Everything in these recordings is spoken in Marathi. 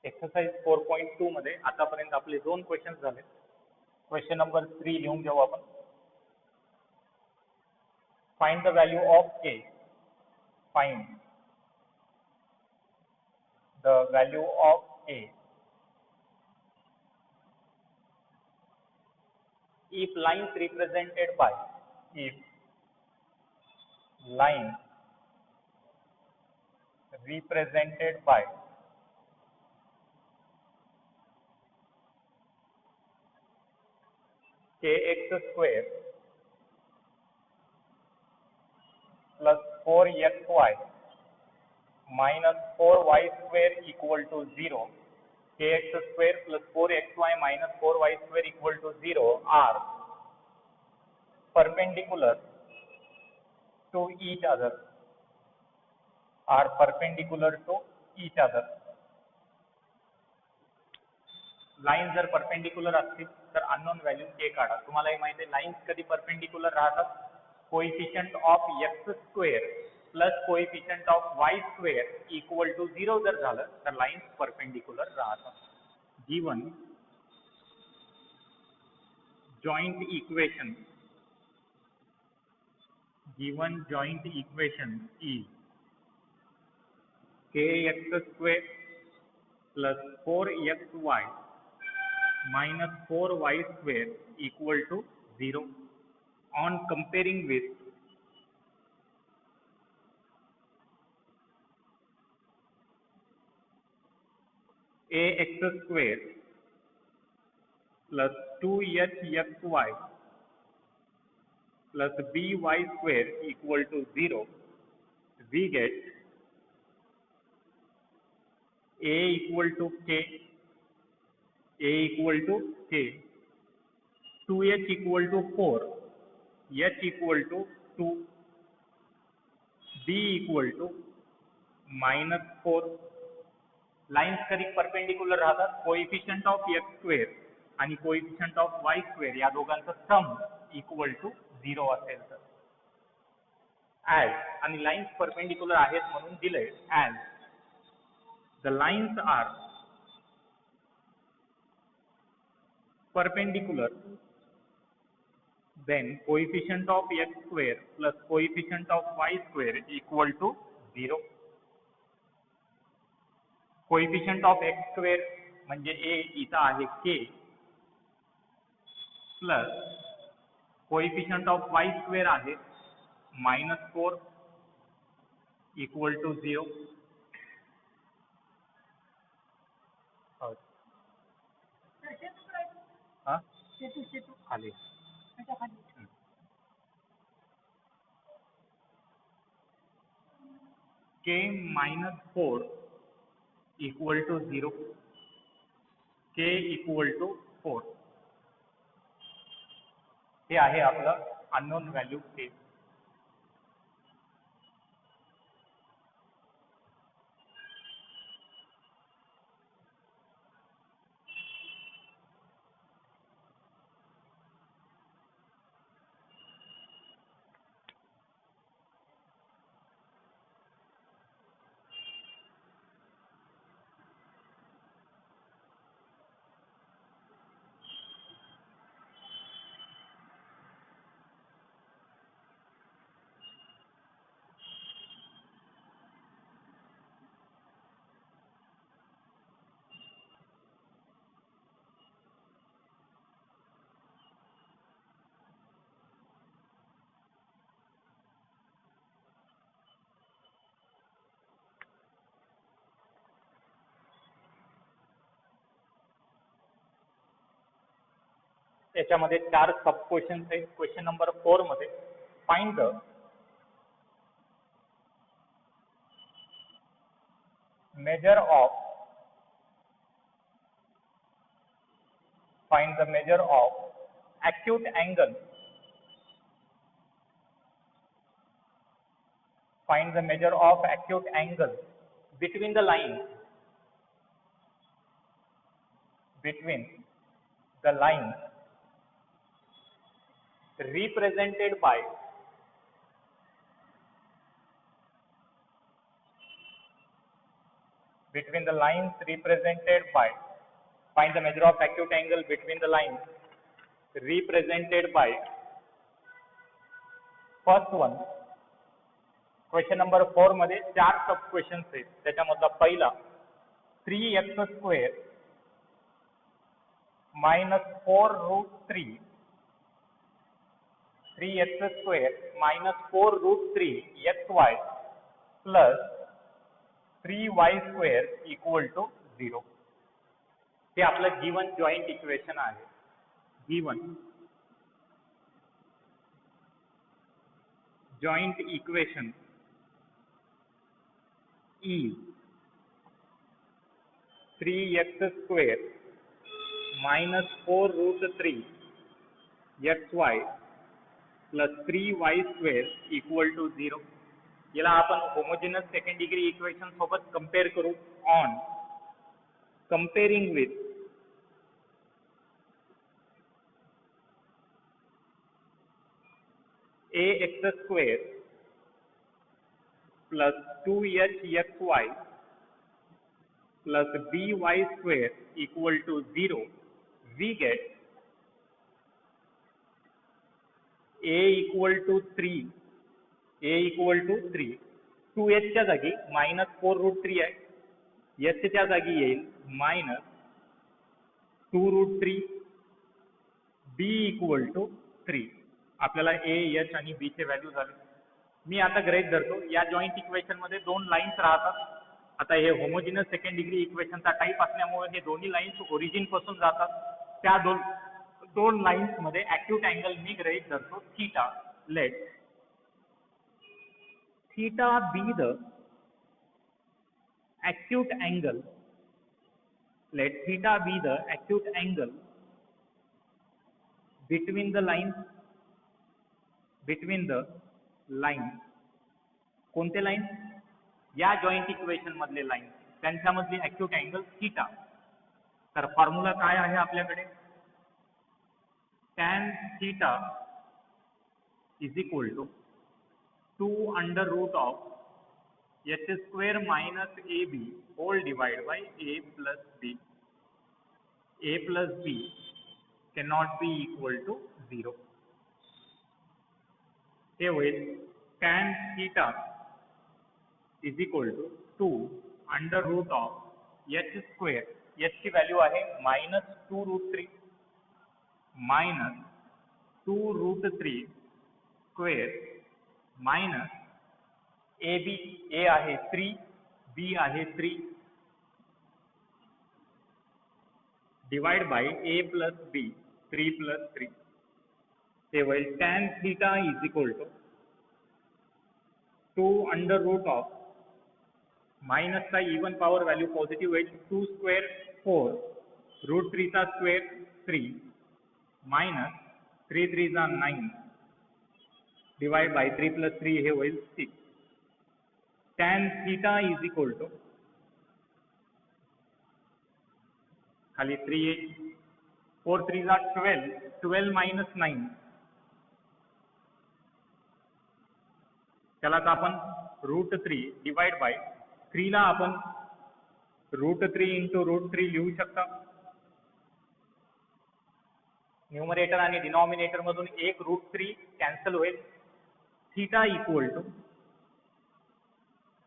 एक्सरसाइज 4.2 मध्ये आतापर्यंत आपले 2 क्वेश्चन्स झाले. क्वेश्चन नंबर 3 लिहून घेऊ आपण. Find the value of k. Find the value of k if lines represented by k x square plus 4xy minus 4y square equal to 0, kx square plus 4xy minus 4y square equal to 0 are perpendicular to each other. Line जर परपेंडिक्युलर असतील तर अननोन व्हॅल्यू k काढा. तुम्हाला हे माहिती आहे लाईन्स कधी परपेंडिक्युलर राहतात? Coefficient of x square plus coefficient of y square equal to 0 जर झालं तर लाईन्स परपेंडिक्युलर राहतात. Given joint equation is kx square plus 4xy minus 4y square equal to 0. On comparing with ax square plus 2hxy plus by square equal to 0, we get a equal to k, 2h equal to 4, h equal to 2, b equal to -4. Lines कधी परपेंडिक्युलर राहतात? कोएफिशियंट ऑफ x स्क्वेअर आणि कोएफिशियंट ऑफ y स्क्वेअर या दोघांचं सम इक्वल टू 0 असेल तर. ॲज आणि लाइन्स परपेंडिक्युलर आहेत म्हणून दिले as the lines are perpendicular, then coefficient of x square plus coefficient of y square equal to 0. coefficient of x square म्हणजे a इथं आहे k plus coefficient of y square आहे -4 equal to 0. खाली k -4 equal to 0, k equal to 4. हे आहे आपलं अननोन व्हॅल्यू k. त्याच्यामध्ये 4 सब क्वेश्चन आहेत. क्वेश्चन नंबर 4 मध्ये find the measure of acute angle between the lines represented by between the lines represented by, find the measure of acute angle between the lines represented by, first one, question number 4 मध्ये 4 सब क्वेश्चन्स आहेत. त्याच्यामधला पहिला 3x² minus 4 root 3, 3x² minus 4 root 3 xy plus 3y² equal to 0. हे आपलं गिवन जॉइंट इक्वेशन आहे. Given joint equation is 3x² minus 4 root 3 xy plus 3y² equal to 0. याला आपण होमोजेनस सेकंड डिग्री इक्वेशन सोबत कंपेअर करू. On comparing with ax² plus 2hxy plus by² equal to 0, we get a equal to 3, 2h च्या जागी minus 4 root 3 आहे, h च्या जागी येईल minus 2 root 3, b equal to 3. आपल्याला a, h आणि b चे व्हॅल्यू झाले. मी आता गृहीत धरतो या जॉइंट इक्वेशन मध्ये दोन लाईन्स राहतात. आता हे होमोजेनस सेकंड डिग्री इक्वेशनचा टाइप असल्यामुळे हे दोन्ही लाईन्स ओरिजिन पासून जातात. त्या दोन लाईन्स मध्ये ऍक्यूट अँगल मी गृहीत धरतो theta. Let theta be the acute angle, let theta be the acute angle between the lines, कोणते लाईन? या जॉइंट इक्वेशन मधले लाईन, त्यांच्यामधली acute angle थीटा. तर फॉर्म्युला काय आहे आपल्याकडे? tan theta is equal to 2 under root of h square minus ab whole divided by a plus b. A plus b cannot be equal to 0. हे होईल tan theta is equal to 2 under root of h square, h की व्हॅल्यू आहे minus 2 root 3 minus 2 root 3 square minus ab, a आहे 3, b आहे 3 divide by a plus b, 3 plus 3. ते होईल tan theta is equal to 2 under root of minus चा इवन पॉवर व्हॅल्यू पॉझिटिव्ह होईल 2 स्क्वेअर 4 रूट 3 चा स्क्वेअर 3 माइनस 3 3 चा 9 डिवाइड बाय 3 plus 3 हे होईल 6. tan theta is equal to खाली 3 4 3 चा 12, 12 minus 9, त्यालाच आपण रूट 3 डिवाइड बाय 3 ला आपण रूट 3 इंटू रूट 3 लिहू शकता. न्यूमरेटर आणि डिनॉमिनेटर मधून एक रूट 3 कॅन्सल होईल. Theta equal to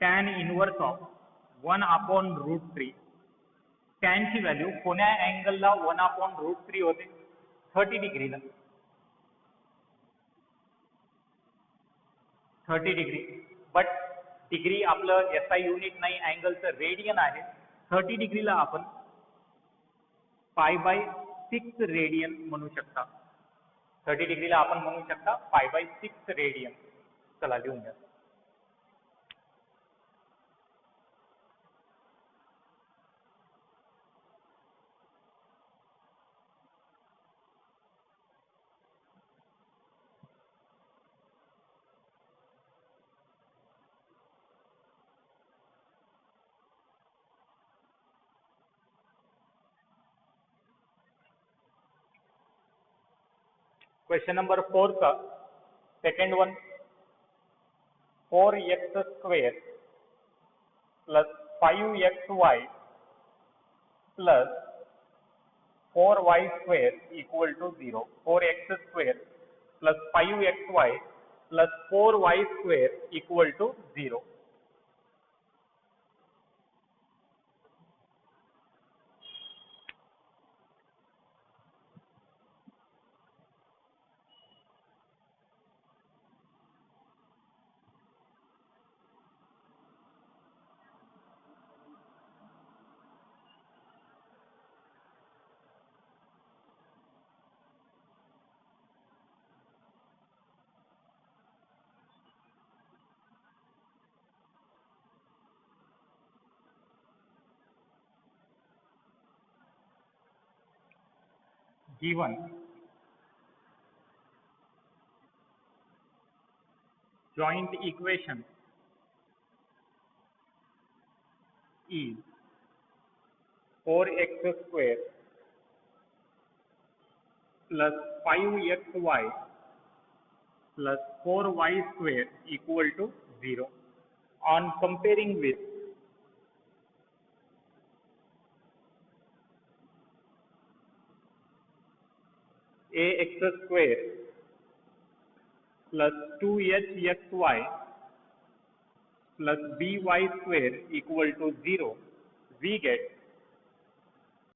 tan inverse of 1 upon root 3. tan ची व्हॅल्यू कोण्या अँगलला 1 अपॉन रूट 3 होते? 30 डिग्रीला. 30 डिग्री. बट डिग्री आपलं SI युनिट नाही, अँगलचं रेडियन आहे. 30 डिग्रीला आपण π/6 रेडियन म्हणू शकता. 30 डिग्रीला आपण म्हणू शकता π/6 रेडियन. चला लिहून घ्या. क्वेश्चन नंबर 4 का second one 4x² plus 5xy plus 4y square equal to 0. 4x square plus 5xy plus 4y square equal to 0. Given joint equation is 4x square plus 5xy plus 4y square equal to 0. On comparing with ax square plus 2hxy plus by square equal to 0, we get